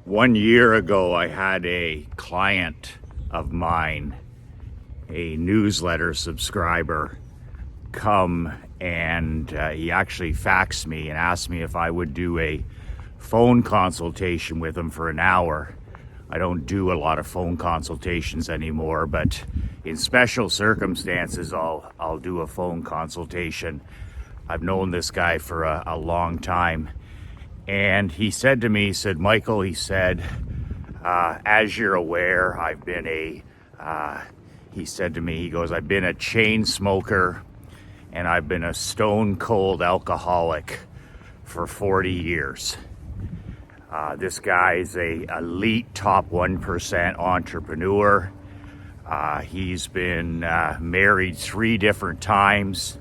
1 year ago, I had a client of mine, a newsletter subscriber, come and he actually faxed me and asked me if I would do a phone consultation with him for an hour. I don't do a lot of phone consultations anymore, but in special circumstances, I'll do a phone consultation. I've known this guy for a long time. And he said to me, he said, Michael, he said, as you're aware, I've been he said to me, he goes, I've been a chain smoker and I've been a stone cold alcoholic for 40 years. This guy is a elite top 1% entrepreneur. He's been married 3 different times.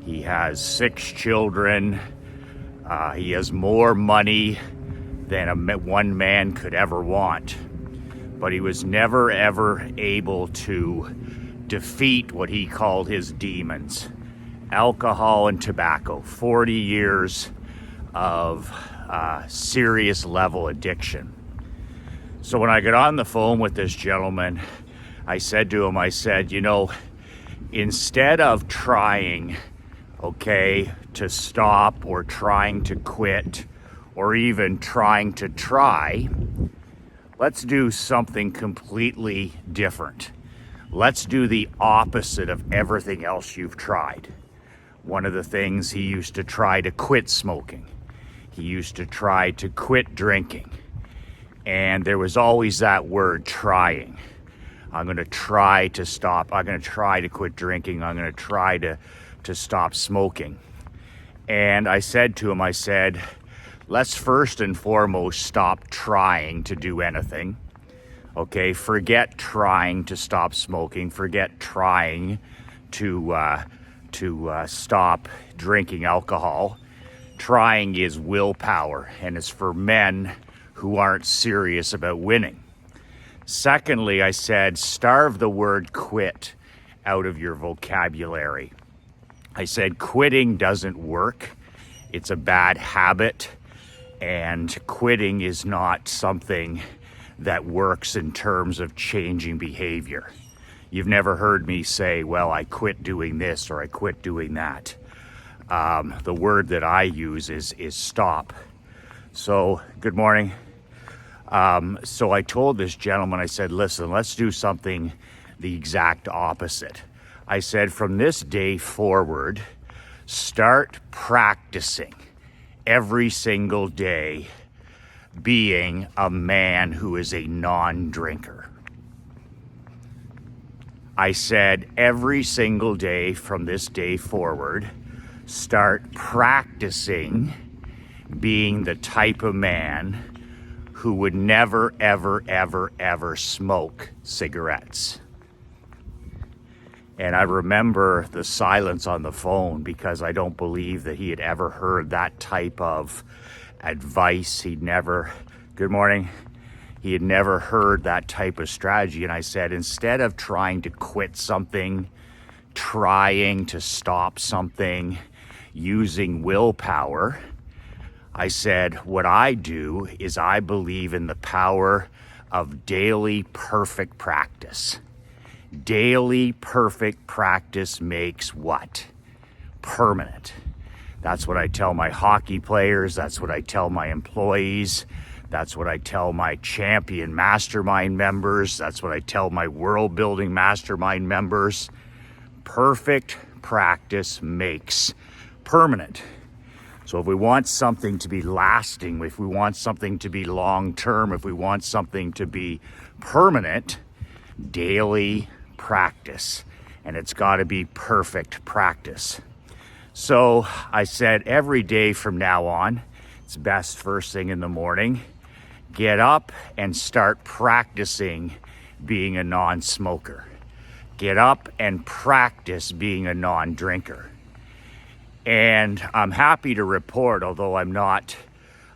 He has 6 children. He has more money than one man could ever want. But he was never, ever able to defeat what he called his demons. Alcohol and tobacco. 40 years of serious level addiction. So when I got on the phone with this gentleman, I said to him, I said, you know, instead of trying, to stop or trying to quit or even trying to try, let's do something completely different. Let's do the opposite of everything else you've tried. One of the things, he used to try to quit smoking. He used to try to quit drinking. And there was always that word, trying. I'm going to try to stop. I'm going to try to quit drinking. I'm going to try to stop smoking. And I said to him, I said, let's first and foremost stop trying to do anything. Forget trying to stop smoking. Forget trying to stop drinking alcohol. Trying is willpower, and it's for men who aren't serious about winning. Secondly, I said, starve the word quit out of your vocabulary. I said, quitting doesn't work. It's a bad habit, and quitting is not something that works in terms of changing behavior. You've never heard me say, well, I quit doing this or I quit doing that. The word that I use is stop. So, good morning. So I told this gentleman, I said, listen, let's do something the exact opposite. I said, from this day forward, start practicing every single day being a man who is a non-drinker. I said, every single day from this day forward, start practicing being the type of man who would never, ever, ever, ever smoke cigarettes. And I remember the silence on the phone because I don't believe that he had ever heard that type of advice. Good morning. He had never heard that type of strategy. And I said, instead of trying to quit something, trying to stop something, using willpower, I said, what I do is I believe in the power of daily perfect practice. Daily perfect practice makes what? Permanent. That's what I tell my hockey players. That's what I tell my employees. That's what I tell my champion mastermind members. That's what I tell my world building mastermind members. Perfect practice makes permanent. So if we want something to be lasting, if we want something to be long-term, if we want something to be permanent, daily practice. And it's got to be perfect practice. So I said every day from now on, it's best first thing in the morning, get up and start practicing being a non-smoker. Get up and practice being a non-drinker. And I'm happy to report, although I'm not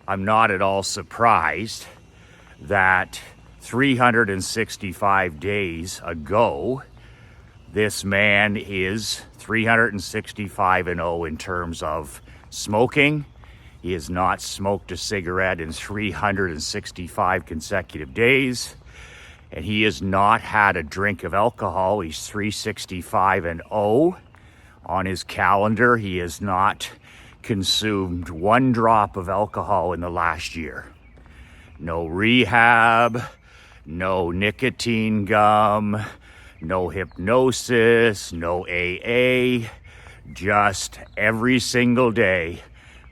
at all surprised, that 365 days ago, this man is 365 and 0 in terms of smoking. He has not smoked a cigarette in 365 consecutive days. And he has not had a drink of alcohol. He's 365 and 0 on his calendar. He has not consumed one drop of alcohol in the last year. No rehab, no nicotine gum, no hypnosis, no AA, just every single day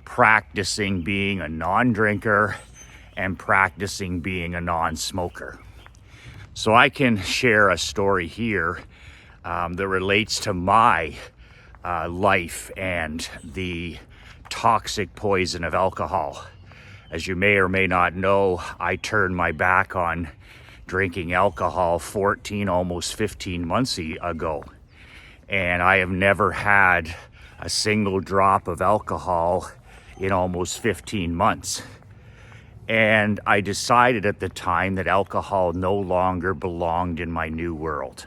practicing being a non-drinker and practicing being a non-smoker. So I can share a story here that relates to my life and the toxic poison of alcohol. As you may or may not know, I turned my back on drinking alcohol 14, almost 15 months ago. And I have never had a single drop of alcohol in almost 15 months. And I decided at the time that alcohol no longer belonged in my new world.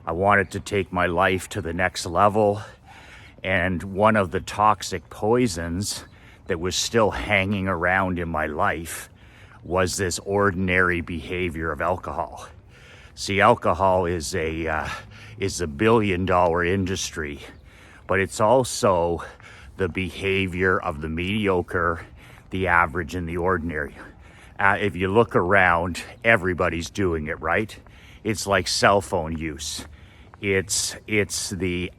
I wanted to take my life to the next level. And one of the toxic poisons that was still hanging around in my life was this ordinary behavior of alcohol. See, alcohol is a billion-dollar industry, but it's also the behavior of the mediocre, the average, and the ordinary. If you look around, everybody's doing it, right? It's like cell phone use. It's the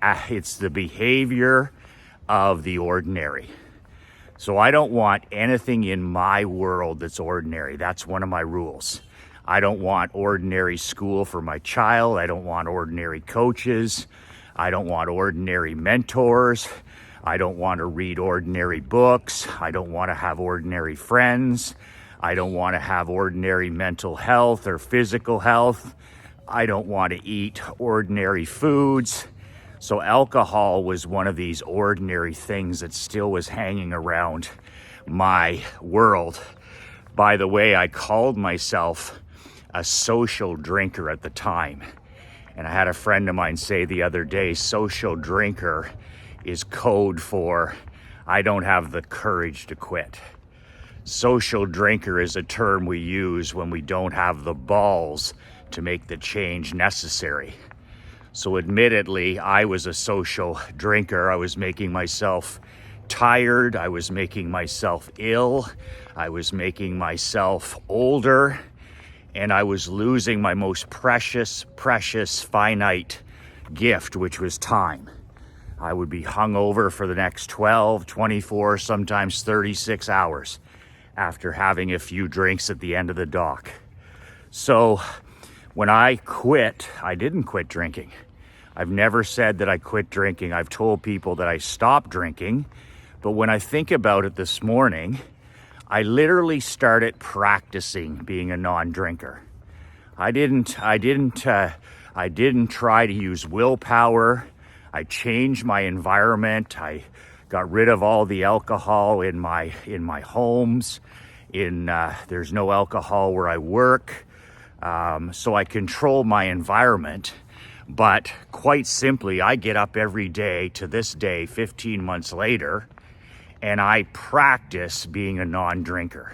behavior of the ordinary. So I don't want anything in my world that's ordinary. That's one of my rules. I don't want ordinary school for my child. I don't want ordinary coaches. I don't want ordinary mentors. I don't want to read ordinary books. I don't want to have ordinary friends. I don't want to have ordinary mental health or physical health. I don't want to eat ordinary foods. So alcohol was one of these ordinary things that still was hanging around my world. By the way, I called myself a social drinker at the time. And I had a friend of mine say the other day, social drinker is code for I don't have the courage to quit. Social drinker is a term we use when we don't have the balls to make the change necessary. So admittedly, I was a social drinker. I was making myself tired. I was making myself ill. I was making myself older. And I was losing my most precious, finite gift, which was time. I would be hungover for the next 12, 24, sometimes 36 hours after having a few drinks at the end of the dock. So when I quit, I didn't quit drinking. I've never said that I quit drinking. I've told people that I stopped drinking. But when I think about it this morning, I literally started practicing being a non-drinker. I didn't try to use willpower. I changed my environment. I got rid of all the alcohol in my homes. There's no alcohol where I work. So I control my environment. But quite simply, I get up every day to this day, 15 months later, and I practice being a non-drinker.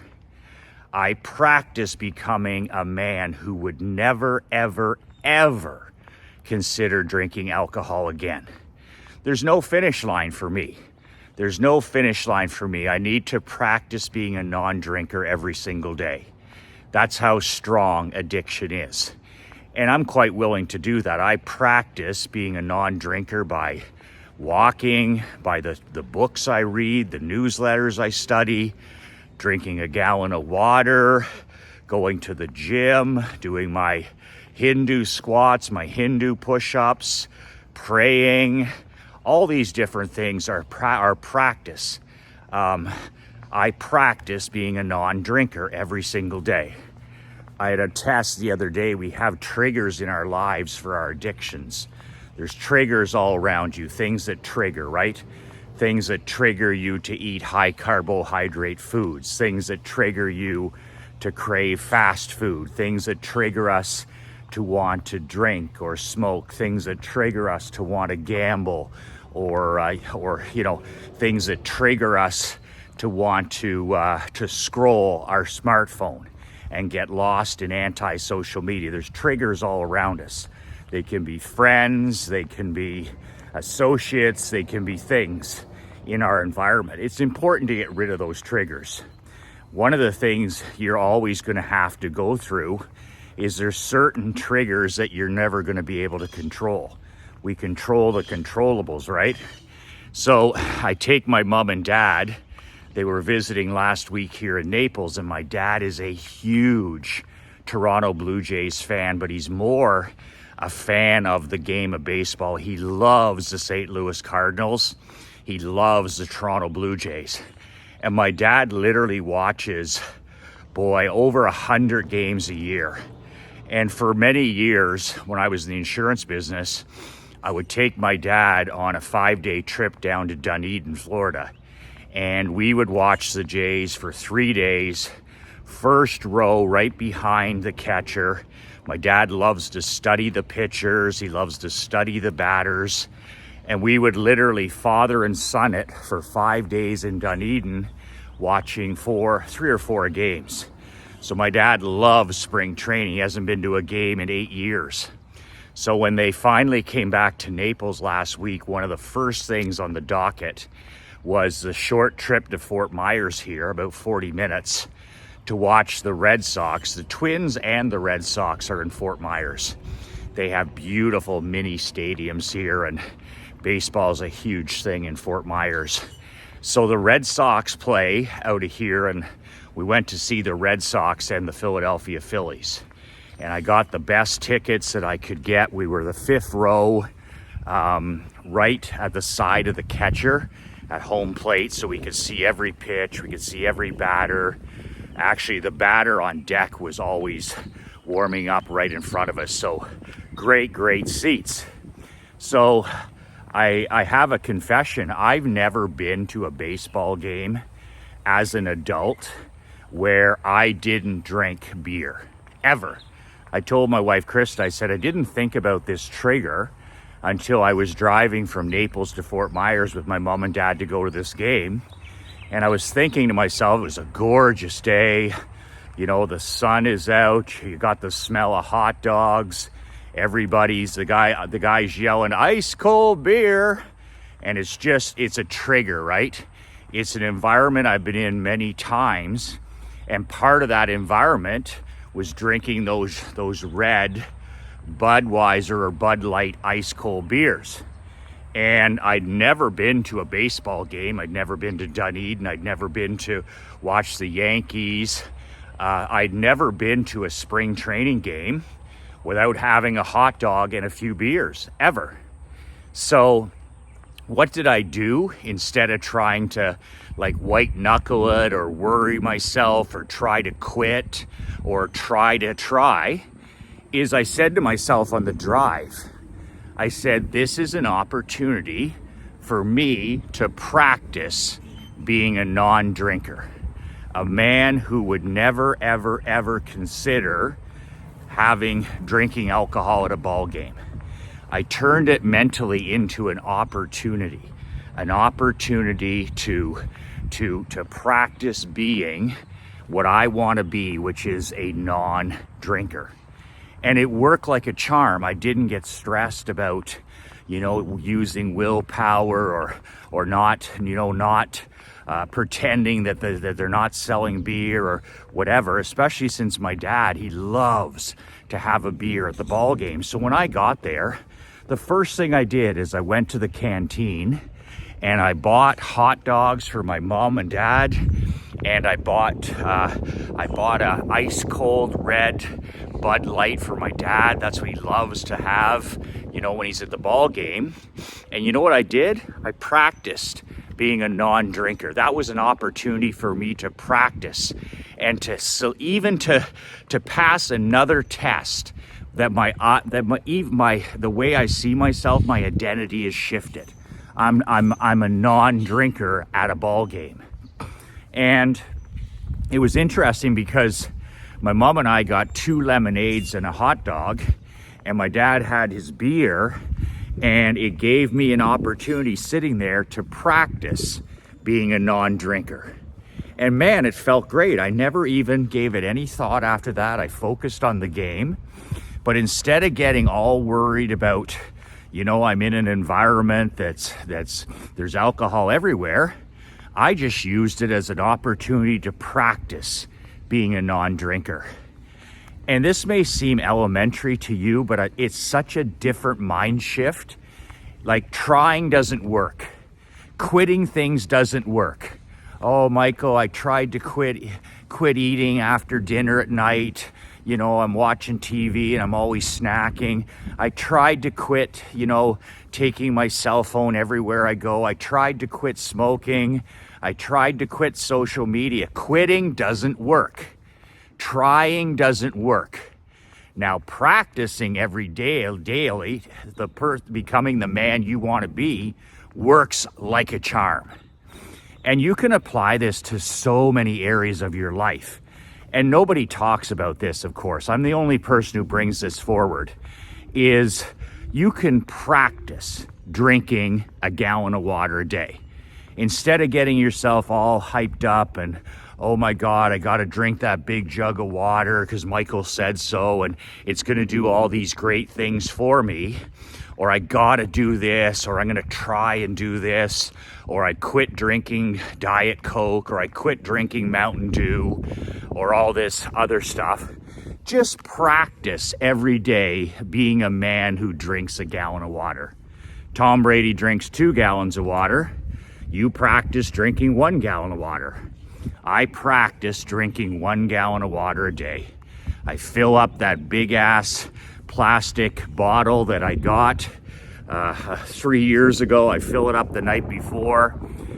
I practice becoming a man who would never, ever consider drinking alcohol again. There's no finish line for me. There's no finish line for me. I need to practice being a non-drinker every single day. That's how strong addiction is. And I'm quite willing to do that. I practice being a non-drinker by walking, by the books I read, the newsletters I study, drinking a gallon of water, going to the gym, doing my Hindu squats, my Hindu push-ups, praying. All these different things are practice. I practice being a non-drinker every single day. I had a test the other day. We have triggers in our lives for our addictions. There's triggers all around you, things that trigger, right? Things that trigger you to eat high carbohydrate foods, things that trigger you to crave fast food, things that trigger us to want to drink or smoke, things that trigger us to want to gamble, or things that trigger us to want to scroll our smartphone and get lost in anti-social media. There's triggers all around us. They can be friends, they can be associates, they can be things in our environment. It's important to get rid of those triggers. One of the things you're always going to have to go through is there's certain triggers that you're never going to be able to control. We control the controllables, right? So I take my mom and dad. They were visiting last week here in Naples, and my dad is a huge Toronto Blue Jays fan, but he's more a fan of the game of baseball. He loves the St. Louis Cardinals. He loves the Toronto Blue Jays. And my dad literally watches, over 100 games a year. And for many years, when I was in the insurance business, I would take my dad on a 5-day trip down to Dunedin, Florida. And we would watch the Jays for 3 days, first row right behind the catcher. My dad loves to study the pitchers. He loves to study the batters. And we would literally father and son it for 5 days in Dunedin, watching 3 or 4 games. So my dad loves spring training. He hasn't been to a game in 8 years. So when they finally came back to Naples last week, one of the first things on the docket was the short trip to Fort Myers here, about 40 minutes, to watch the Red Sox. The Twins and the Red Sox are in Fort Myers. They have beautiful mini stadiums here, and baseball is a huge thing in Fort Myers. So the Red Sox play out of here, and we went to see the Red Sox and the Philadelphia Phillies. And I got the best tickets that I could get. We were the 5th row, right at the side of the catcher at home plate, so we could see every pitch, we could see every batter. Actually, the batter on deck was always warming up right in front of us. So great seats. So I have a confession. I've never been to a baseball game as an adult where I didn't drink beer, ever. I told my wife, Krista, I said, I didn't think about this trigger until I was driving from Naples to Fort Myers with my mom and dad to go to this game. And I was thinking to myself, it was a gorgeous day. You know, the sun is out. You got the smell of hot dogs. The guy's yelling, ice cold beer. And it's a trigger, right? It's an environment I've been in many times. And part of that environment was drinking those red Budweiser or Bud Light ice cold beers. And I'd never been to a baseball game. I'd never been to Dunedin. I'd never been to watch the Yankees. I'd never been to a spring training game without having a hot dog and a few beers, ever. So what did I do instead of trying to white knuckle it or worry myself or try to quit or try is I said to myself on the drive, I said, this is an opportunity for me to practice being a non-drinker, a man who would never, ever consider drinking alcohol at a ball game. I turned it mentally into an opportunity to practice being what I want to be, which is a non-drinker. And it worked like a charm. I didn't get stressed about, using willpower or not pretending that they're not selling beer or whatever, especially since my dad, he loves to have a beer at the ball game. So when I got there, the first thing I did is I went to the canteen and I bought hot dogs for my mom and dad, and I bought a ice cold red Bud Light for my dad. That's what he loves to have, when he's at the ball game. And you know what I did? I practiced being a non-drinker. That was an opportunity for me to practice and to pass another test that the way I see myself, my identity is shifted. I'm a non-drinker at a ball game. And it was interesting because my mom and I got 2 lemonades and a hot dog, and my dad had his beer, and it gave me an opportunity sitting there to practice being a non-drinker. And man, it felt great. I never even gave it any thought after that. I focused on the game. But instead of getting all worried about, I'm in an environment there's alcohol everywhere, I just used it as an opportunity to practice being a non-drinker. And this may seem elementary to you, but it's such a different mind shift. Like, trying doesn't work. Quitting things doesn't work. Oh, Michael, I tried to quit eating after dinner at night. I'm watching TV and I'm always snacking. I tried to quit, taking my cell phone everywhere I go. I tried to quit smoking. I tried to quit social media. Quitting doesn't work. Trying doesn't work. Now, practicing every day, daily, becoming the man you want to be, works like a charm. And you can apply this to so many areas of your life. And nobody talks about this, of course. I'm the only person who brings this forward, is you can practice drinking a gallon of water a day. Instead of getting yourself all hyped up and, oh my God, I got to drink that big jug of water because Michael said so and it's going to do all these great things for me, or I got to do this, or I'm going to try and do this, or I quit drinking Diet Coke, or I quit drinking Mountain Dew, or all this other stuff. Just practice every day being a man who drinks a gallon of water. Tom Brady drinks 2 gallons of water. You practice drinking 1 gallon of water. I practice drinking 1 gallon of water a day. I fill up that big ass plastic bottle that I got 3 years ago. I fill it up the night before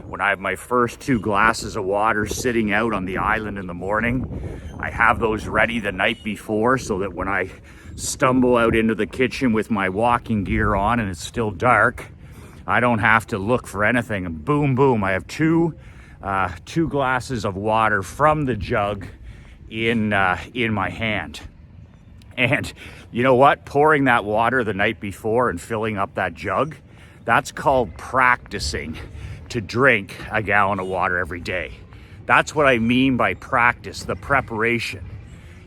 when I have my first 2 glasses of water sitting out on the island in the morning. I have those ready the night before so that when I stumble out into the kitchen with my walking gear on and it's still dark, I don't have to look for anything. And boom, boom, I have 2 glasses of water from the jug in my hand. And you know what? Pouring that water the night before and filling up that jug, that's called practicing to drink a gallon of water every day. That's what I mean by practice, the preparation.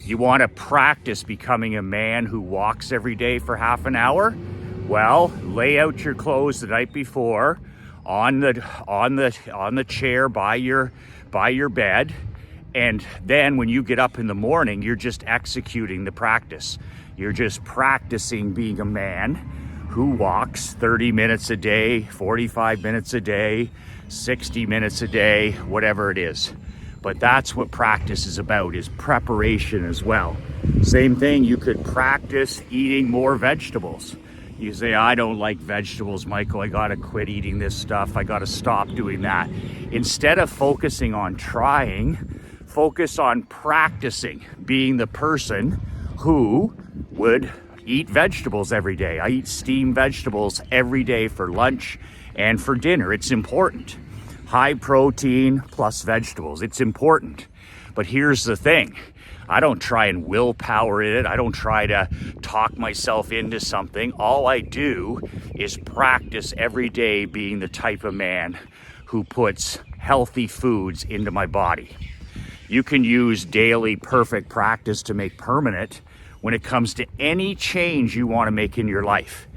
You want to practice becoming a man who walks every day for half an hour? Well, lay out your clothes the night before on the chair by your bed. And then when you get up in the morning, you're just executing the practice. You're just practicing being a man who walks 30 minutes a day, 45 minutes a day, 60 minutes a day, whatever it is. But that's what practice is about, is preparation as well. Same thing, you could practice eating more vegetables. You say, I don't like vegetables, Michael. I got to quit eating this stuff. I got to stop doing that. Instead of focusing on trying, focus on practicing being the person who would eat vegetables every day. I eat steamed vegetables every day for lunch and for dinner. It's important. High protein plus vegetables. It's important. But here's the thing. I don't try and willpower it. I don't try to talk myself into something. All I do is practice every day being the type of man who puts healthy foods into my body. You can use daily perfect practice to make permanent when it comes to any change you want to make in your life.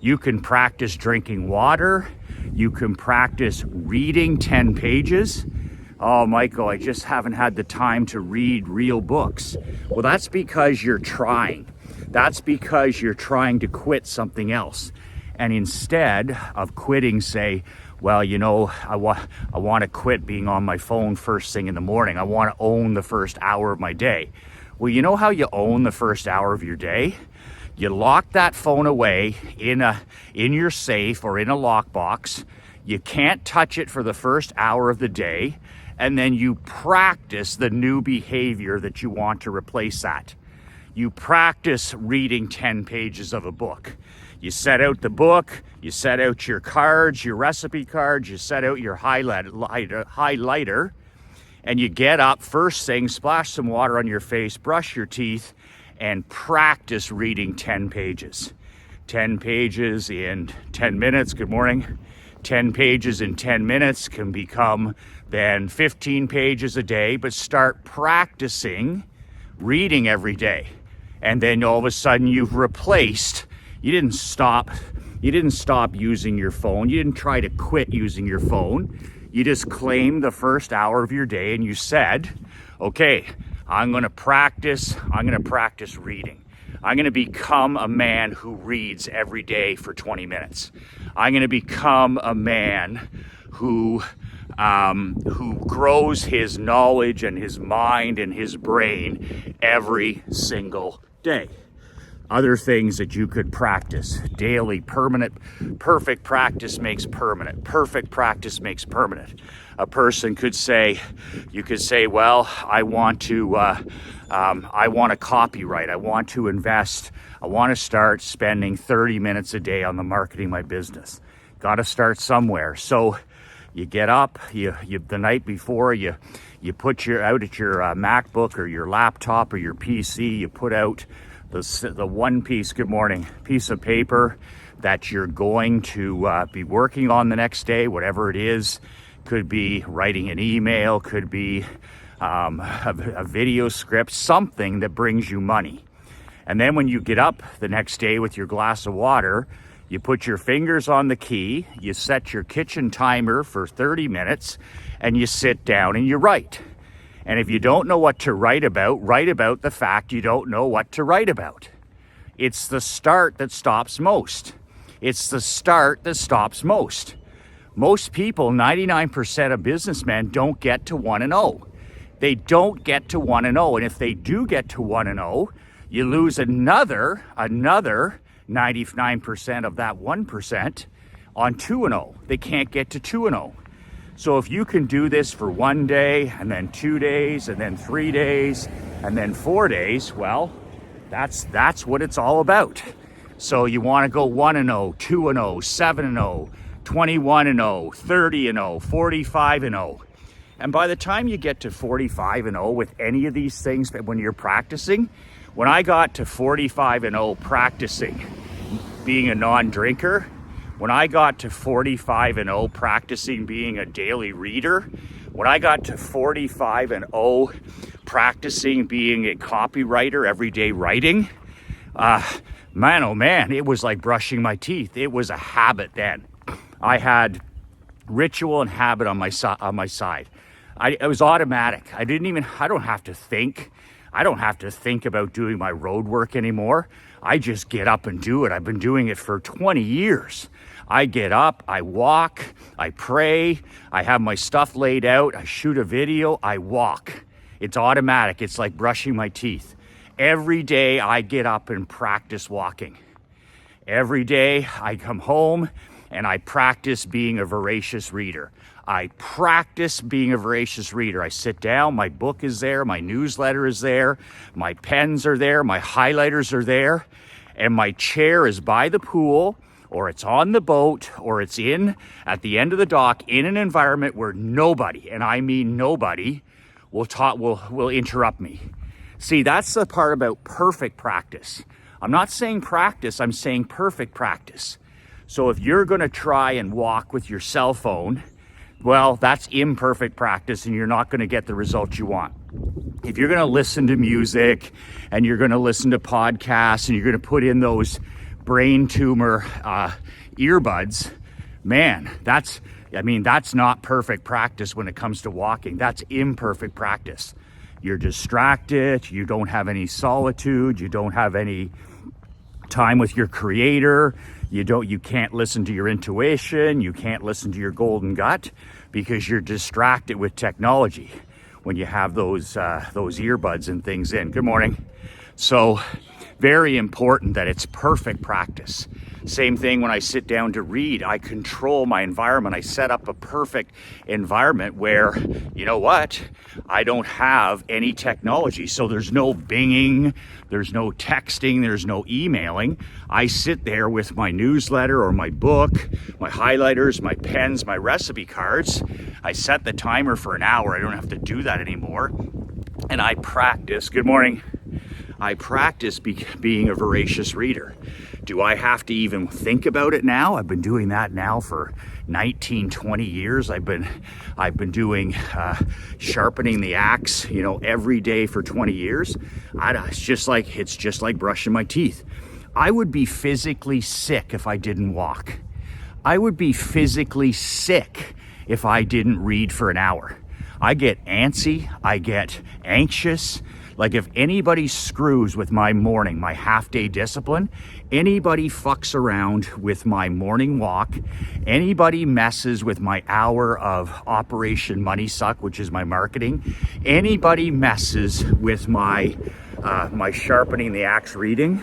You can practice drinking water. You can practice reading 10 pages. Oh, Michael, I just haven't had the time to read real books. Well, that's because you're trying. That's because you're trying to quit something else. And instead of quitting, say, well, I want to quit being on my phone first thing in the morning. I want to own the first hour of my day. Well, you know how you own the first hour of your day? You lock that phone away in your safe or in a lockbox. You can't touch it for the first hour of the day. And then you practice the new behavior that you want to replace that. You practice reading 10 pages of a book. You set out the book, you set out your cards, your recipe cards, you set out your highlighter, and you get up first thing, splash some water on your face, brush your teeth, and practice reading 10 pages. 10 pages in 10 minutes, good morning. 10 pages in 10 minutes can become then 15 pages a day, but start practicing reading every day. And then all of a sudden you didn't stop using your phone. You didn't try to quit using your phone. You just claimed the first hour of your day and you said, okay, I'm going to practice reading. I'm going to become a man who reads every day for 20 minutes. I'm going to become a man who grows his knowledge and his mind and his brain every single day. Other things that you could practice daily, permanent. Perfect practice makes permanent. Perfect practice makes permanent. A person could say, well, I want to copyright. I want to invest. I want to start spending 30 minutes a day on the marketing of my business. Got to start somewhere. So you get up, you the night before, you put out at your MacBook or your laptop or your PC, you put out the one piece of paper that you're going to be working on the next day, whatever it is. Could be writing an email, could be a video script, something that brings you money. And then when you get up the next day with your glass of water, you put your fingers on the key, you set your kitchen timer for 30 minutes, and you sit down and you write. And if you don't know what to write about the fact you don't know what to write about. It's the start that stops most. It's the start that stops most. Most people, 99% of businessmen, don't get to 1-0. They don't get to 1-0. And if they do get to 1-0, you lose another 99% of that 1% on 2-0. They can't get to 2-0. So if you can do this for 1 day, and then 2 days, and then 3 days, and then 4 days, well, that's what it's all about. So you want to go 1-0, 2-0, 7-0, 21-0, 30-0, 45-0. And by the time you get to 45-0 with any of these things, that when you're practicing, when I got to 45-0 practicing being a non-drinker, when I got to 45-0 practicing being a daily reader, when I got to 45-0 practicing being a copywriter, everyday writing, man, oh man, it was like brushing my teeth. It was a habit then. I had ritual and habit on my side. It was automatic. I don't have to think. I don't have to think about doing my road work anymore. I just get up and do it. I've been doing it for 20 years. I get up, I walk, I pray, I have my stuff laid out, I shoot a video, I walk. It's automatic. It's like brushing my teeth. Every day I get up and practice walking. Every day I come home and I practice being a voracious reader. I practice being a voracious reader. I sit down, my book is there, my newsletter is there, my pens are there, my highlighters are there, and my chair is by the pool, or it's on the boat, or it's at the end of the dock in an environment where nobody, and I mean nobody, will interrupt me. See, that's the part about perfect practice. I'm not saying practice, I'm saying perfect practice. So if you're going to try and walk with your cell phone, well, that's imperfect practice and you're not going to get the results you want. If you're going to listen to music and you're going to listen to podcasts and you're going to put in those brain tumor earbuds, man, that's not perfect practice when it comes to walking. That's imperfect practice. You're distracted, you don't have any solitude, you don't have any time with your creator, you can't listen to your intuition, you can't listen to your golden gut because you're distracted with technology when you have those earbuds and things in. Good morning. So very important that it's perfect practice. Same thing when I sit down to read, I control my environment. I set up a perfect environment where, you know what, I don't have any technology. So there's no binging, there's no texting, there's no emailing. I sit there with my newsletter or my book, my highlighters, my pens, my recipe cards. I set the timer for an hour. I don't have to do that anymore. And I practice. Good morning. I practice being a voracious reader. Do I have to even think about it now? I've been doing that now for 19, 20 years. I've been doing sharpening the axe, every day for 20 years. It's just like brushing my teeth. I would be physically sick if I didn't walk. I would be physically sick if I didn't read for an hour. I get antsy, I get anxious. Like if anybody screws with my morning, my half-day discipline, anybody fucks around with my morning walk, anybody messes with my hour of Operation Money Suck, which is my marketing, anybody messes with my sharpening the axe reading,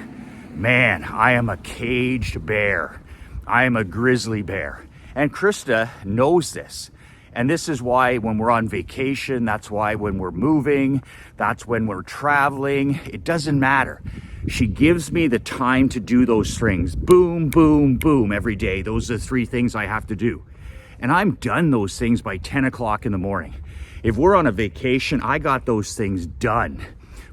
man, I am a caged bear. I am a grizzly bear. And Krista knows this. And this is why when we're on vacation, that's why when we're moving, that's when we're traveling, it doesn't matter. She gives me the time to do those things. Boom, boom, boom, every day. Those are the 3 things I have to do. And I'm done those things by 10 o'clock in the morning. If we're on a vacation, I got those things done.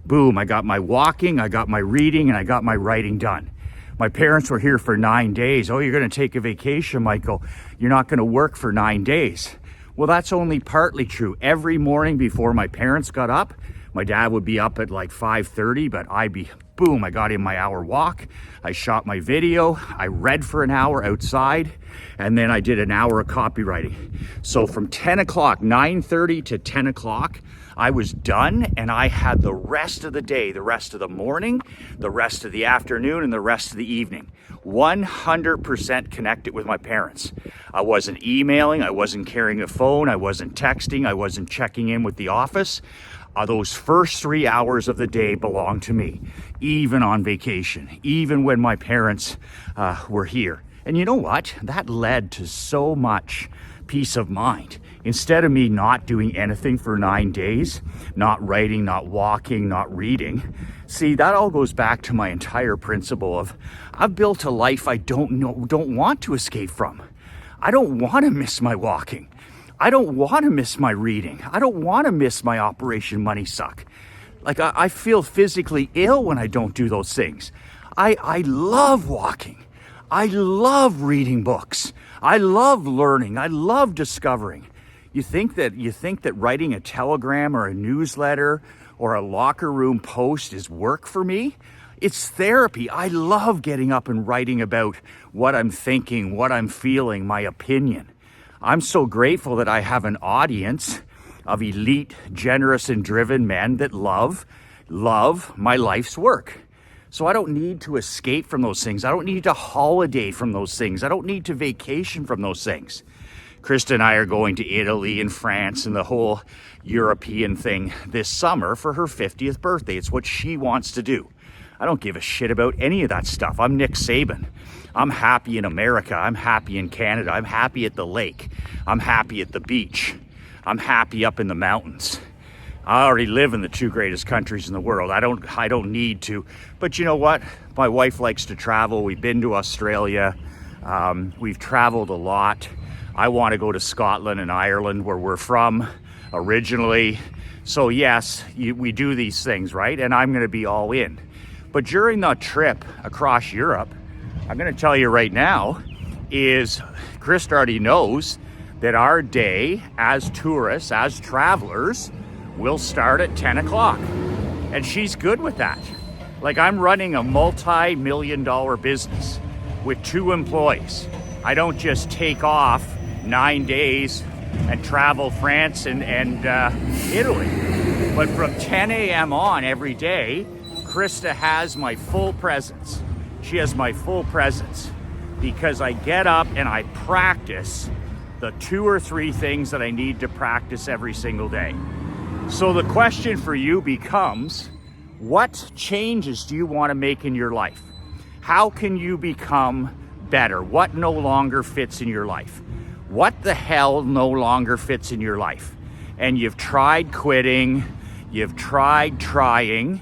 Boom, I got my walking, I got my reading, and I got my writing done. My parents were here for 9 days. Oh, you're gonna take a vacation, Michael. You're not gonna work for 9 days. Well, that's only partly true. Every morning before my parents got up, my dad would be up at like 5:30, but boom, I got in my hour walk. I shot my video. I read for an hour outside, and then I did an hour of copywriting. So from 10 o'clock, 9:30 to 10 o'clock, I was done, and I had the rest of the day, the rest of the morning, the rest of the afternoon, and the rest of the evening 100% connected with my parents. I wasn't emailing, I wasn't carrying a phone, I wasn't texting, I wasn't checking in with the office. Those first 3 hours of the day belonged to me, even on vacation, even when my parents were here. And you know what? That led to so much peace of mind. Instead of me not doing anything for 9 days, not writing, not walking, not reading, see, that all goes back to my entire principle of I've built a life I don't want to escape from. I don't want to miss my walking. I don't want to miss my reading. I don't want to miss my Operation Money Suck. Like I feel physically ill when I don't do those things. I love walking. I love reading books. I love learning. I love discovering. You think that writing a telegram or a newsletter or a locker room post is work for me? It's therapy. I love getting up and writing about what I'm thinking, what I'm feeling, my opinion. I'm so grateful that I have an audience of elite, generous, and driven men that love my life's work. So I don't need to escape from those things. I don't need to holiday from those things. I don't need to vacation from those things. Krista and I are going to Italy and France and the whole European thing this summer for her 50th birthday. It's what she wants to do. I don't give a shit about any of that stuff. I'm Nick Saban. I'm happy in America. I'm happy in Canada. I'm happy at the lake. I'm happy at the beach. I'm happy up in the mountains. I already live in the 2 greatest countries in the world. I don't need to. But you know what? My wife likes to travel. We've been to Australia. We've traveled a lot. I want to go to Scotland and Ireland, where we're from originally. So yes, we do these things, right? And I'm going to be all in. But during the trip across Europe, I'm going to tell you right now, is Chris already knows that our day as tourists, as travelers, will start at 10 o'clock. And she's good with that. Like, I'm running a multi-million-dollar business with 2 employees. I don't just take off 9 days and travel France and Italy. But from 10 a.m. on every day, Krista has my full presence. She has my full presence because I get up and I practice the 2 or 3 things that I need to practice every single day. So the question for you becomes, what changes do you want to make in your life? How can you become better? What no longer fits in your life? What the hell no longer fits in your life? And you've tried quitting, you've tried trying,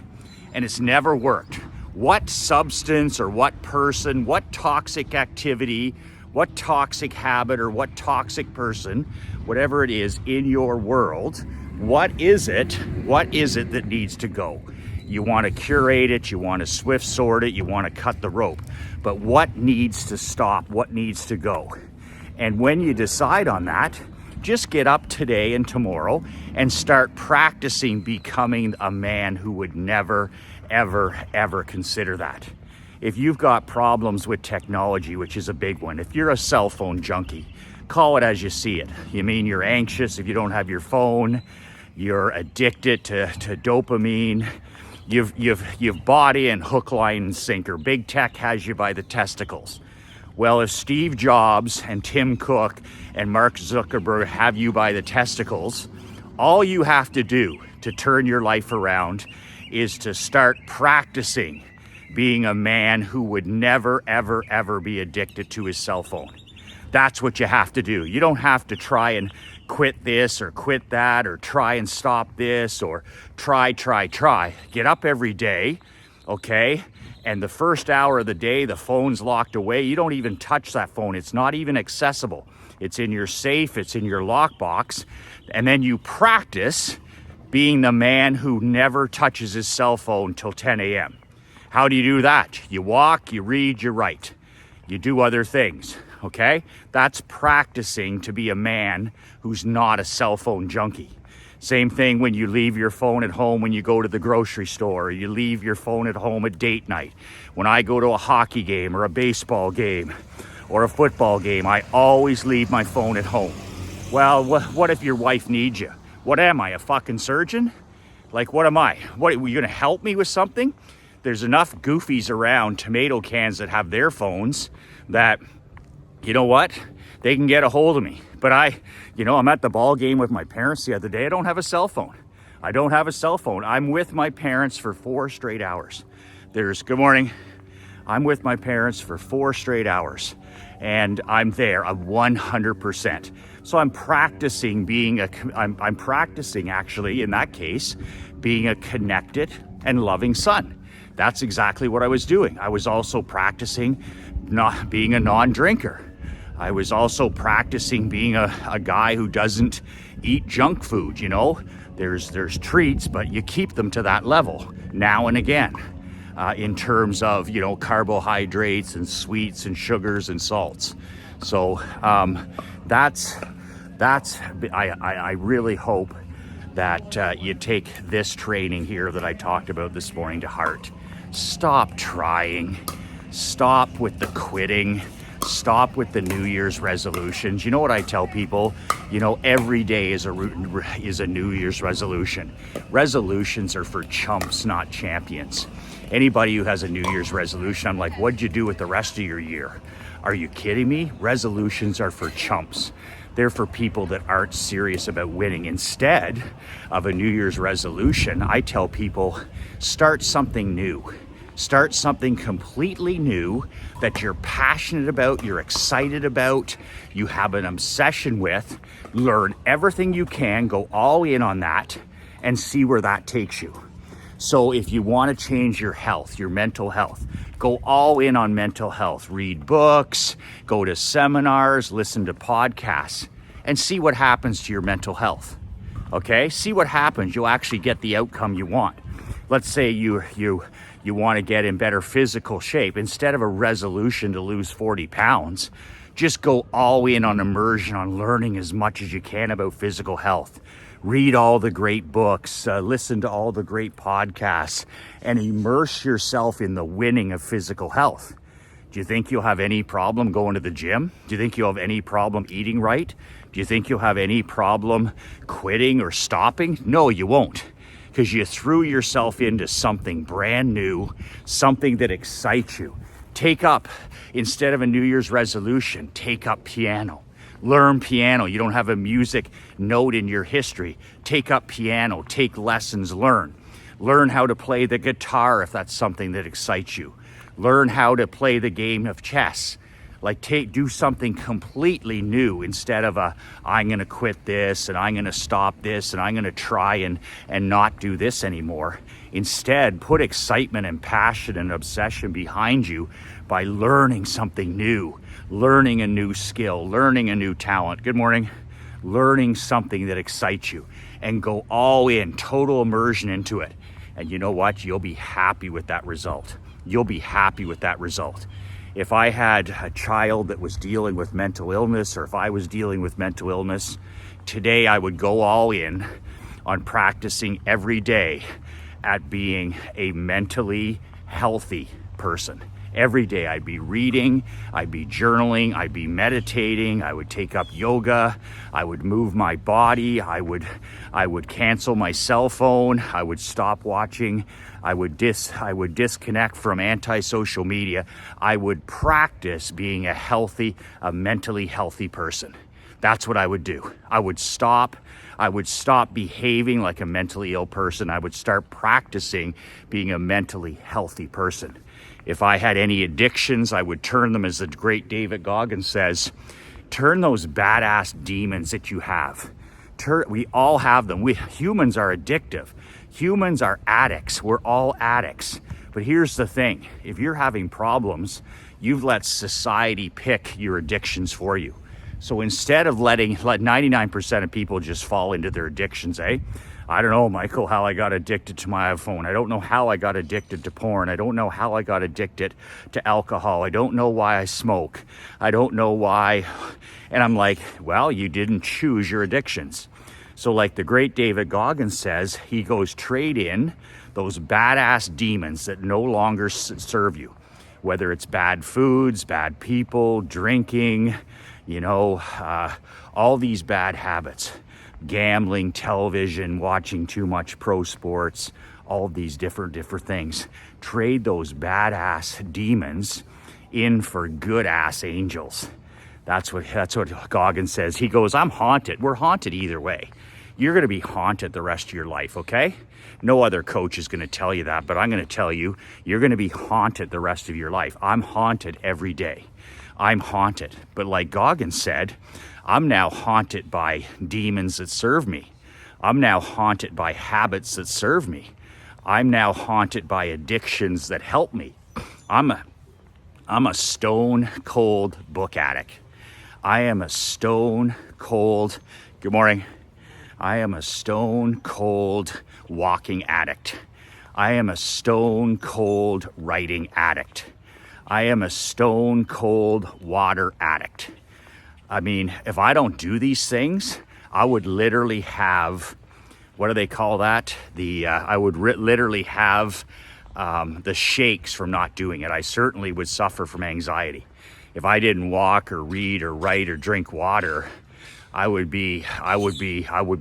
and it's never worked. What substance or what person, what toxic activity, what toxic habit or what toxic person, whatever it is in your world, what is it that needs to go? You want to curate it, you want to swift sort it, you want to cut the rope. But what needs to stop? What needs to go? And when you decide on that, just get up today and tomorrow and start practicing becoming a man who would never, ever, ever consider that. If you've got problems with technology, which is a big one, if you're a cell phone junkie, call it as you see it. You mean you're anxious if you don't have your phone, you're addicted to dopamine, you've bought in hook, line, and sinker. Big tech has you by the testicles. Well, if Steve Jobs and Tim Cook and Mark Zuckerberg have you by the testicles, all you have to do to turn your life around is to start practicing being a man who would never, ever, ever be addicted to his cell phone. That's what you have to do. You don't have to try and quit this or quit that or try and stop this or try. Get up every day, okay? And the first hour of the day, the phone's locked away. You don't even touch that phone. It's not even accessible. It's in your safe, it's in your lockbox. And then you practice being the man who never touches his cell phone till 10 a.m. How do you do that? You walk, you read, you write. You do other things, okay? That's practicing to be a man who's not a cell phone junkie. Same thing when you leave your phone at home when you go to the grocery store, or you leave your phone at home at date night. When I go to a hockey game or a baseball game or a football game, I always leave my phone at home. Well, what if your wife needs you? What am I, a fucking surgeon? Like, what am I? What, are you gonna help me with something? There's enough goofies around, tomato cans, that have their phones that, you know what? They can get a hold of me. But I'm at the ball game with my parents the other day. I don't have a cell phone. I'm with my parents for 4 straight hours. Good morning. I'm with my parents for 4 straight hours. And I'm there, 100%. So I'm practicing I'm practicing actually, in that case, being a connected and loving son. That's exactly what I was doing. I was also practicing not being a non-drinker. I was also practicing being a guy who doesn't eat junk food, you know? There's treats, but you keep them to that level now and again, in terms of, carbohydrates and sweets and sugars and salts. So I really hope that you take this training here that I talked about this morning to heart. Stop trying. Stop with the quitting. Stop with the New Year's resolutions. You know what I tell people? Every day is a New Year's resolution. Resolutions are for chumps, not champions. Anybody who has a New Year's resolution, I'm like, what'd you do with the rest of your year? Are you kidding me? Resolutions are for chumps. They're for people that aren't serious about winning. Instead of a New Year's resolution, I tell people, start something new. Start something completely new that you're passionate about, you're excited about, you have an obsession with. Learn everything you can, go all in on that, and see where that takes you. So if you want to change your health, your mental health, go all in on mental health. Read books, go to seminars, listen to podcasts, and see what happens to your mental health. Okay? See what happens. You'll actually get the outcome you want. Let's say you want to get in better physical shape. Instead of a resolution to lose 40 pounds, just go all in on immersion, on learning as much as you can about physical health. Read all the great books, listen to all the great podcasts, and immerse yourself in the winning of physical health. Do you think you'll have any problem going to the gym? Do you think you'll have any problem eating right? Do you think you'll have any problem quitting or stopping? No, you won't. Because you threw yourself into something brand new, something that excites you. Take up, instead of a New Year's resolution, take up piano. Learn piano. You don't have a music note in your history. Take up piano, take lessons, learn. Learn how to play the guitar if that's something that excites you. Learn how to play the game of chess. Do something completely new instead of I'm gonna quit this and I'm gonna stop this and I'm gonna try and not do this anymore. Instead, put excitement and passion and obsession behind you by learning something new, learning a new skill, learning a new talent. Good morning. Learning something that excites you and go all in, total immersion into it. And you know what? You'll be happy with that result. You'll be happy with that result. If I had a child that was dealing with mental illness, or if I was dealing with mental illness, today I would go all in on practicing every day at being a mentally healthy person. Every day I'd be reading, I'd be journaling, I'd be meditating, I would take up yoga, I would move my body, I would cancel my cell phone, I would stop watching, I would disconnect from anti-social media. I would practice being a mentally healthy person. That's what I would do. I would stop behaving like a mentally ill person. I would start practicing being a mentally healthy person. If I had any addictions, I would turn them, as the great David Goggins says, turn those badass demons that you have. We all have them. Humans are addictive. Humans are addicts. We're all addicts. But here's the thing. If you're having problems, you've let society pick your addictions for you. So instead of let 99% of people just fall into their addictions, I don't know, Michael, how I got addicted to my iPhone. I don't know how I got addicted to porn. I don't know how I got addicted to alcohol. I don't know why I smoke. I don't know why. And I'm like, well, you didn't choose your addictions. So like the great David Goggins says, he goes, trade in those badass demons that no longer serve you. Whether it's bad foods, bad people, drinking, all these bad habits. Gambling, television, watching too much pro sports, all of these different things. Trade those badass demons in for good ass angels. That's what Goggins says. He goes, I'm haunted. We're haunted either way. You're going to be haunted the rest of your life, okay? No other coach is going to tell you that, but I'm going to tell you, you're going to be haunted the rest of your life. I'm haunted every day. I'm haunted. But like Goggins said, I'm now haunted by demons that serve me. I'm now haunted by habits that serve me. I'm now haunted by addictions that help me. I'm a stone cold book addict. I am a stone cold, good morning. I am a stone cold walking addict. I am a stone cold writing addict. I am a stone cold water addict. I mean, if I don't do these things, I would literally have, what do they call that? I would literally have the shakes from not doing it. I certainly would suffer from anxiety. If I didn't walk or read or write or drink water, I would be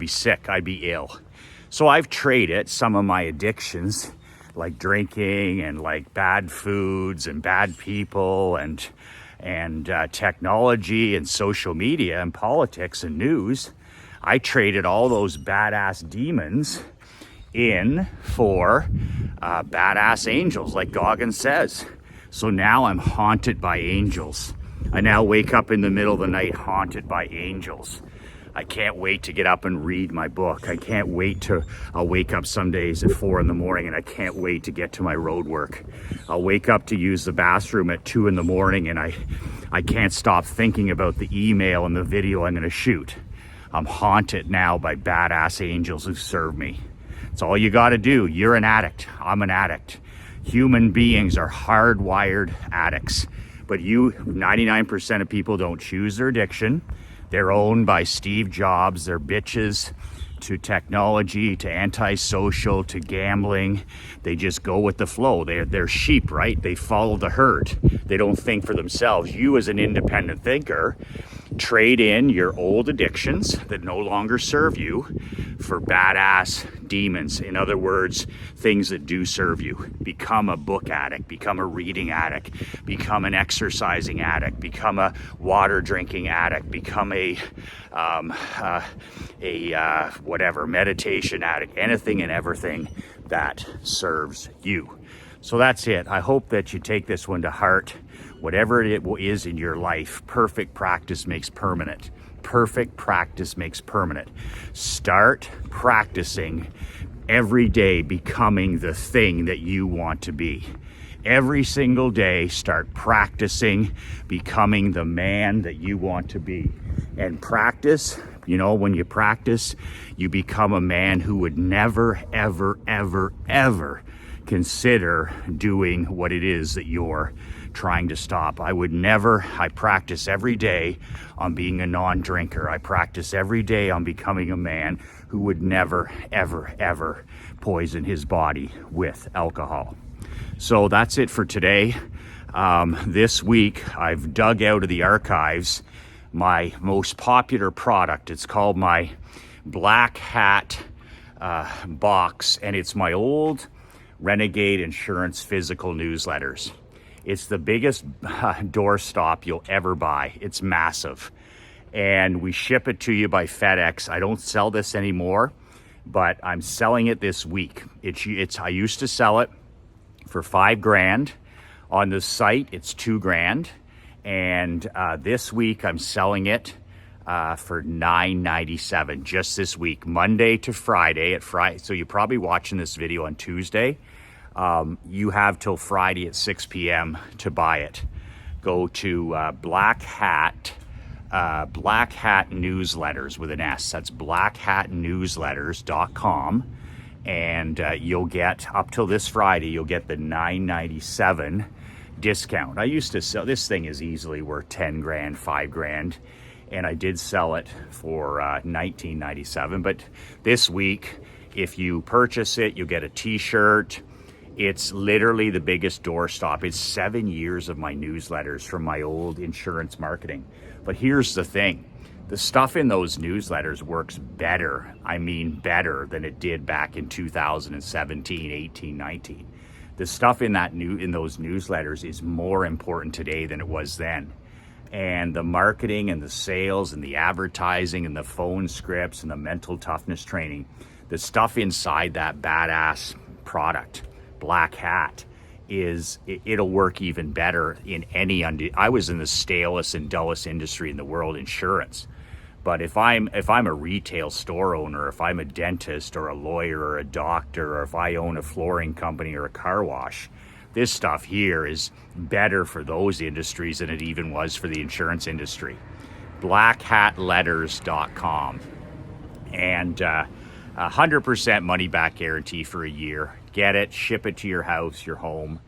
sick. I'd be ill. So I've traded some of my addictions, like drinking and like bad foods and bad people and technology and social media and politics and news. I traded all those badass demons in for badass angels, like Goggins says. So now I'm haunted by angels. I now wake up in the middle of the night haunted by angels. I can't wait to get up and read my book. I can't wait I'll wake up some days at 4 a.m. and I can't wait to get to my road work. I'll wake up to use the bathroom at 2 a.m. and I can't stop thinking about the email and the video I'm gonna shoot. I'm haunted now by badass angels who serve me. It's all you gotta do. You're an addict, I'm an addict. Human beings are hardwired addicts, but 99% of people don't choose their addiction. They're owned by Steve Jobs. They're bitches to technology, to antisocial, to gambling. They just go with the flow. They're sheep, right? They follow the herd. They don't think for themselves. You, as an independent thinker, trade in your old addictions that no longer serve you for badass demons. In other words, things that do serve you. Become a book addict, become a reading addict, become an exercising addict, become a water drinking addict, become a meditation addict, anything and everything that serves you. So that's it. I hope that you take this one to heart. Whatever it is in your life, perfect practice makes permanent. Perfect practice makes permanent. Start practicing every day, becoming the thing that you want to be. Every single day, start practicing becoming the man that you want to be. And practice You know, when you practice, you become a man who would never, ever, ever, ever consider doing what it is that you're trying to stop. I practice every day on being a non-drinker. I practice every day on becoming a man who would never, ever, ever poison his body with alcohol. So that's it for today. This week, I've dug out of the archives my most popular product. It's called my Black Hat box, and it's my old Renegade Insurance physical newsletters. It's the biggest doorstop you'll ever buy. It's massive. And we ship it to you by FedEx. I don't sell this anymore, but I'm selling it this week. I used to sell it for $5,000. On the site, it's $2,000. And this week, I'm selling it for $9.97 just this week, Monday to Friday. So you're probably watching this video on Tuesday. You have till Friday at 6 p.m. to buy it. Go to Black Hat Newsletters with an S. That's blackhatnewsletters.com. And you'll get, up till this Friday, you'll get the $9.97 discount. I used to sell, this thing is easily worth $10,000, $5,000. And I did sell it for $19.97. But this week, if you purchase it, you'll get a t-shirt. It's literally the biggest doorstop. It's 7 years of my newsletters from my old insurance marketing. But here's the thing. The stuff in those newsletters works better. I mean, better than it did back in 2017, 18, 19. The stuff in those newsletters is more important today than it was then. And the marketing and the sales and the advertising and the phone scripts and the mental toughness training, the stuff inside that badass product, Black Hat, it'll work even better in any. I was in the stalest and dullest industry in the world, insurance. But if I'm a retail store owner, if I'm a dentist or a lawyer or a doctor, or if I own a flooring company or a car wash, this stuff here is better for those industries than it even was for the insurance industry. blackhatletters.com. And 100% money back guarantee for a year. Get it, ship it to your house, your home.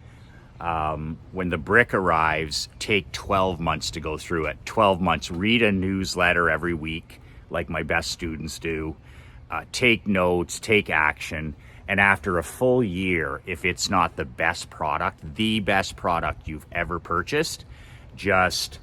When the brick arrives, take 12 months to go through it. 12 months. Read a newsletter every week, like my best students do. Take notes, take action. And after a full year, if it's not the best product you've ever purchased, just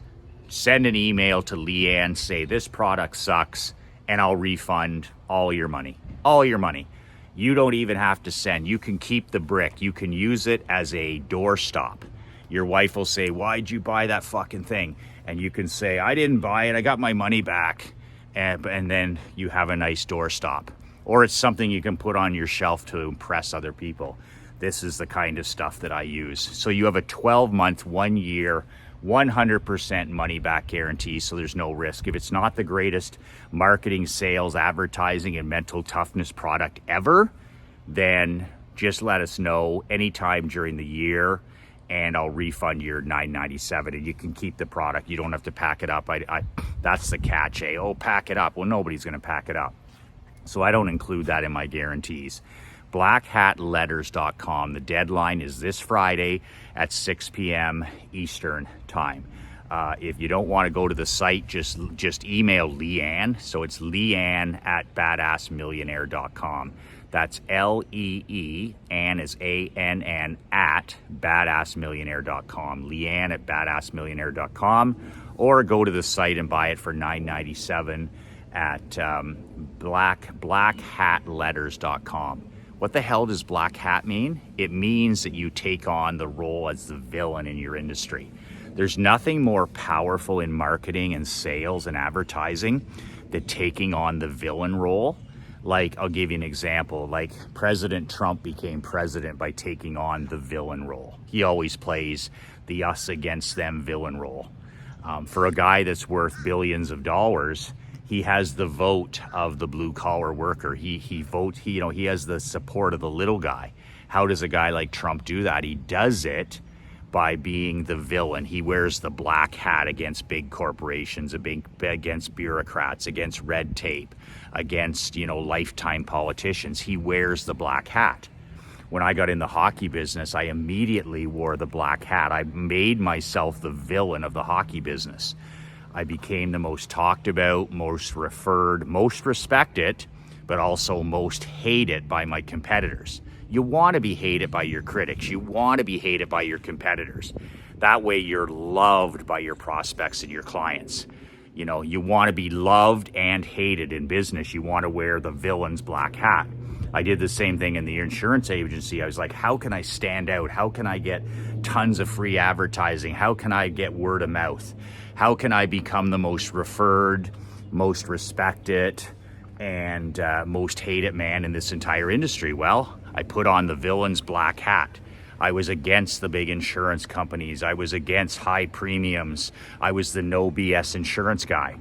send an email to Leanne, say this product sucks, and I'll refund all your money. All your money. You don't even have to send. You can keep the brick. You can use it as a doorstop. Your wife will say, why'd you buy that fucking thing? And you can say, I didn't buy it. I got my money back. And then you have a nice doorstop. Or it's something you can put on your shelf to impress other people. This is the kind of stuff that I use. So you have a 12-month, 1 year, 100% money back guarantee, so there's no risk. If it's not the greatest marketing, sales, advertising, and mental toughness product ever, then just let us know anytime during the year, and I'll refund your $9.97, and you can keep the product. You don't have to pack it up. That's the catch, eh? Oh, pack it up. Well, nobody's going to pack it up. So I don't include that in my guarantees. blackhatletters.com. The deadline is this Friday at 6 p.m. Eastern time. If you don't want to go to the site, just email Leanne. So it's Leanne at badassmillionaire.com. That's L-E-E, Ann is A-N-N, at badassmillionaire.com. Leanne at badassmillionaire.com. Or go to the site and buy it for $9.97 at blackhatletters.com. What the hell does black hat mean? It means that you take on the role as the villain in your industry. There's nothing more powerful in marketing and sales and advertising than taking on the villain role. Like, I'll give you an example. Like, President Trump became president by taking on the villain role. He always plays the us against them villain role. For a guy that's worth billions of dollars, he has the vote of the blue collar worker. He has the support of the little guy. How does a guy like Trump do that? He does it by being the villain. He wears the black hat against big corporations, against bureaucrats, against red tape, against, lifetime politicians. He wears the black hat. When I got in the hockey business, I immediately wore the black hat. I made myself the villain of the hockey business. I became the most talked about, most referred, most respected, but also most hated by my competitors. You want to be hated by your critics. You want to be hated by your competitors. That way you're loved by your prospects and your clients. You want to be loved and hated in business. You want to wear the villain's black hat. I did the same thing in the insurance agency. I was like, how can I stand out? How can I get tons of free advertising? How can I get word of mouth? How can I become the most referred, most respected, and most hated man in this entire industry? Well, I put on the villain's black hat. I was against the big insurance companies. I was against high premiums. I was the no BS insurance guy.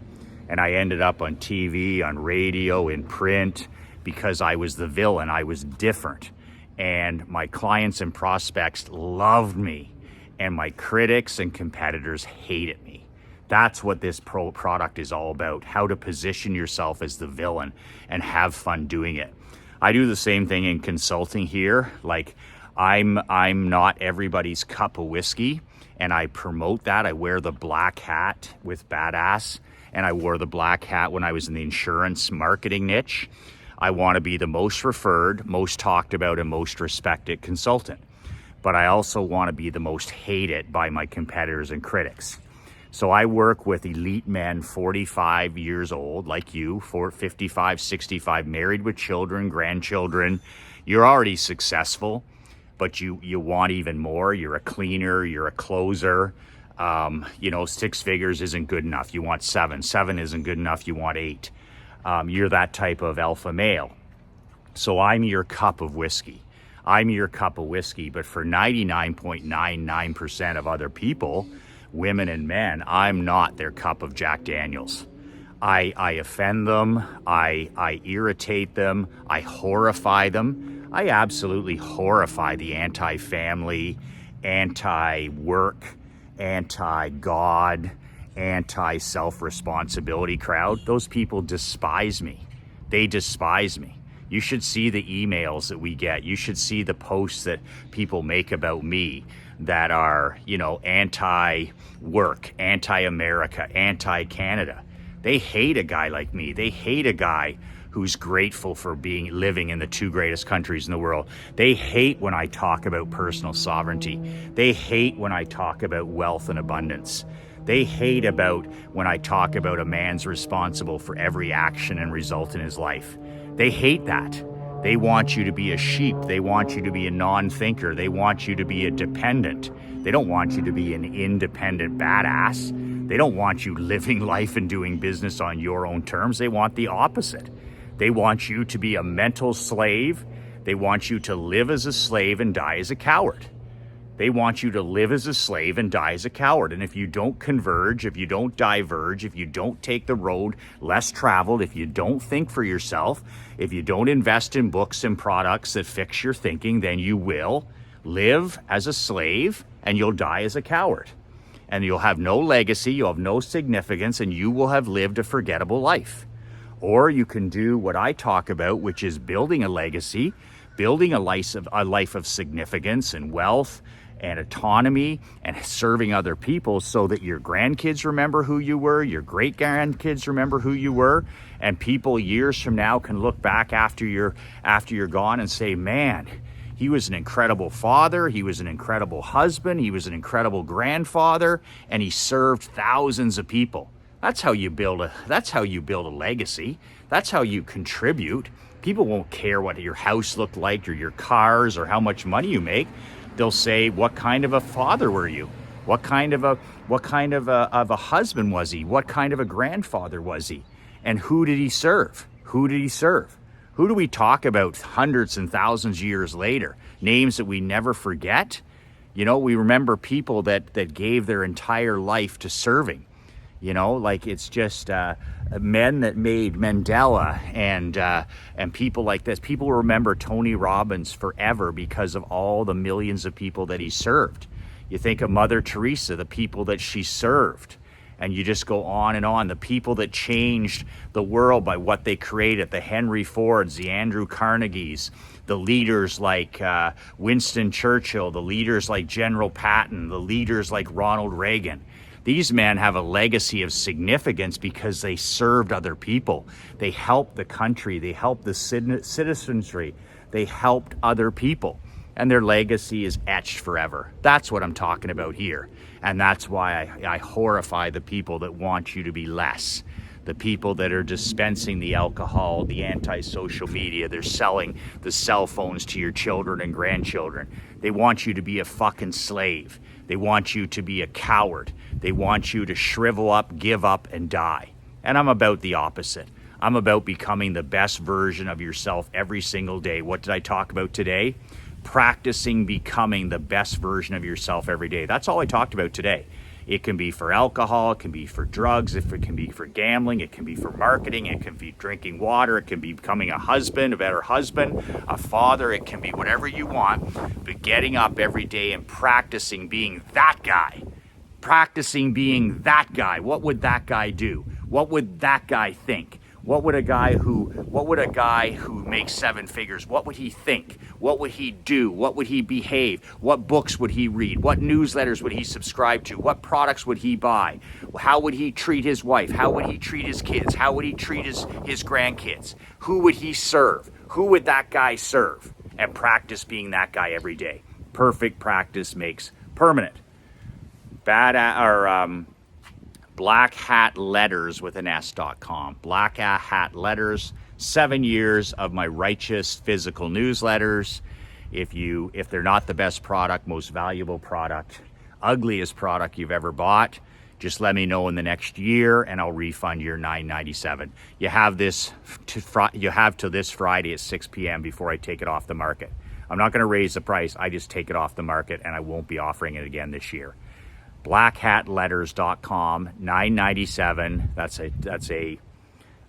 And I ended up on TV, on radio, in print, because I was the villain. I was different. And my clients and prospects loved me. And my critics and competitors hated me. That's what this product is all about, how to position yourself as the villain and have fun doing it. I do the same thing in consulting here. Like, I'm not everybody's cup of whiskey, and I promote that. I wear the black hat with badass, and I wore the black hat when I was in the insurance marketing niche. I want to be the most referred, most talked about, and most respected consultant. But I also want to be the most hated by my competitors and critics. So I work with elite men 45 years old, like you, 55, 65, married with children, grandchildren. You're already successful, but you want even more. You're a cleaner, you're a closer. 6 figures isn't good enough. You want 7. 7 isn't good enough. You want 8. You're that type of alpha male. So I'm your cup of whiskey. I'm your cup of whiskey, but for 99.99% of other people, women and men, I'm not their cup of Jack Daniels. I offend them, I irritate them, I horrify them. I absolutely horrify the anti-family, anti-work, anti-God, anti-self-responsibility crowd. Those people despise me. They despise me. You should see the emails that we get. You should see the posts that people make about me that are, anti-work, anti-America, anti-Canada. They hate a guy like me. They hate a guy who's grateful for living in the 2 greatest countries in the world. They hate when I talk about personal sovereignty. They hate when I talk about wealth and abundance. They hate about when I talk about a man's responsible for every action and result in his life. They hate that. They want you to be a sheep. They want you to be a non-thinker. They want you to be a dependent. They don't want you to be an independent badass. They don't want you living life and doing business on your own terms. They want the opposite. They want you to be a mental slave. They want you to live as a slave and die as a coward. They want you to live as a slave and die as a coward. And if you don't converge, if you don't diverge, if you don't take the road less traveled, if you don't think for yourself, if you don't invest in books and products that fix your thinking, then you will live as a slave and you'll die as a coward. And you'll have no legacy, you'll have no significance, and you will have lived a forgettable life. Or you can do what I talk about, which is building a legacy, building a life of significance and wealth and autonomy and serving other people so that your grandkids remember who you were, your great grandkids remember who you were, and people years from now can look back after you're gone and say, man, he was an incredible father, he was an incredible husband, he was an incredible grandfather, and he served thousands of people. That's how you build a legacy. That's how you contribute. People won't care what your house looked like or your cars or how much money you make. They'll say, what kind of a father were you? What kind of a husband was he? What kind of a grandfather was he? And who did he serve? Who did he serve? Who do we talk about hundreds and thousands of years later? Names that we never forget. We remember people that gave their entire life to serving. It's just men that made Mandela and people like this. People remember Tony Robbins forever because of all the millions of people that he served. You think of Mother Teresa, the people that she served, and you just go on and on. The people that changed the world by what they created, the Henry Fords, the Andrew Carnegies, the leaders like Winston Churchill, the leaders like General Patton, the leaders like Ronald Reagan. These men have a legacy of significance because they served other people. They helped the country. They helped the citizenry. They helped other people. And their legacy is etched forever. That's what I'm talking about here. And that's why I horrify the people that want you to be less. The people that are dispensing the alcohol, the anti-social media, they're selling the cell phones to your children and grandchildren. They want you to be a fucking slave. They want you to be a coward. They want you to shrivel up, give up, and die. And I'm about the opposite. I'm about becoming the best version of yourself every single day. What did I talk about today? Practicing becoming the best version of yourself every day. That's all I talked about today. It can be for alcohol, it can be for drugs, it can be for gambling, it can be for marketing, it can be drinking water, it can be becoming a husband, a better husband, a father, it can be whatever you want. But getting up every day and practicing being that guy. Practicing being that guy. What would that guy do? What would that guy think? What would a guy who makes 7 figures, what would he think? What would he do? What would he behave? What books would he read? What newsletters would he subscribe to? What products would he buy? How would he treat his wife? How would he treat his kids? How would he treat his grandkids? Who would he serve? Who would that guy serve? And practice being that guy every day. Perfect practice makes permanent. blackhatletters with an S.com. Black Hat Letters, 7 years of my righteous physical newsletters. If they're not the best product, most valuable product, ugliest product you've ever bought, just let me know in the next year and I'll refund your $9.97. You have till this Friday at 6 p.m. before I take it off the market. I'm not going to raise the price. I just take it off the market and I won't be offering it again this year. blackhatletters.com, $9.97. That's a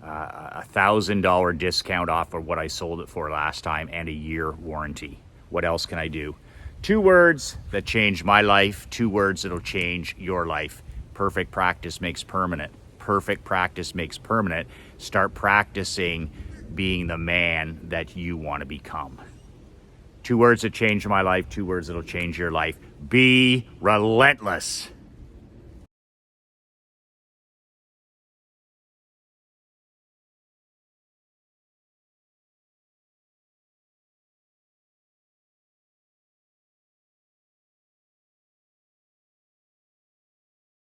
$1,000 discount off of what I sold it for last time and a year warranty. What else can I do? 2 words that changed my life, 2 words that'll change your life. Perfect practice makes permanent. Perfect practice makes permanent. Start practicing being the man that you want to become. 2 words that changed my life, 2 words that'll change your life. Be relentless.